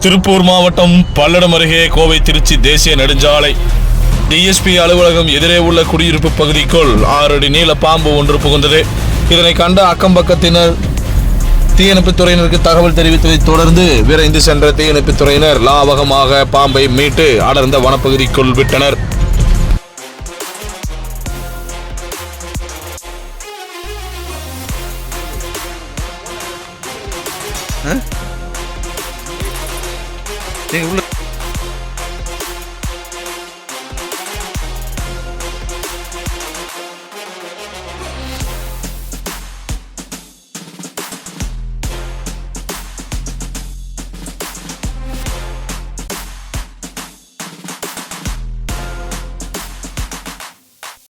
திருப்பூர் மாவட்டம் பல்லடம் அருகே கோவை திருச்சி தேசிய நெடுஞ்சாலை டிஎஸ்பி அலுவலகம் எதிரே உள்ள குடியிருப்பு பகுதிக்குள் 6 அடி நீள பாம்பு ஒன்று புகுந்தது. இதனை கண்ட அக்கம்பக்கத்தினர் தீயணைப்புத் துறையினருக்கு தகவல் தெரிவித்ததை தொடர்ந்து விரைந்து சென்ற தீயணைப்புத் துறையினர் லாவகமாக பாம்பை மீட்டு அடர்ந்த வனப்பகுதிக்குள் விட்டனர். உள்ள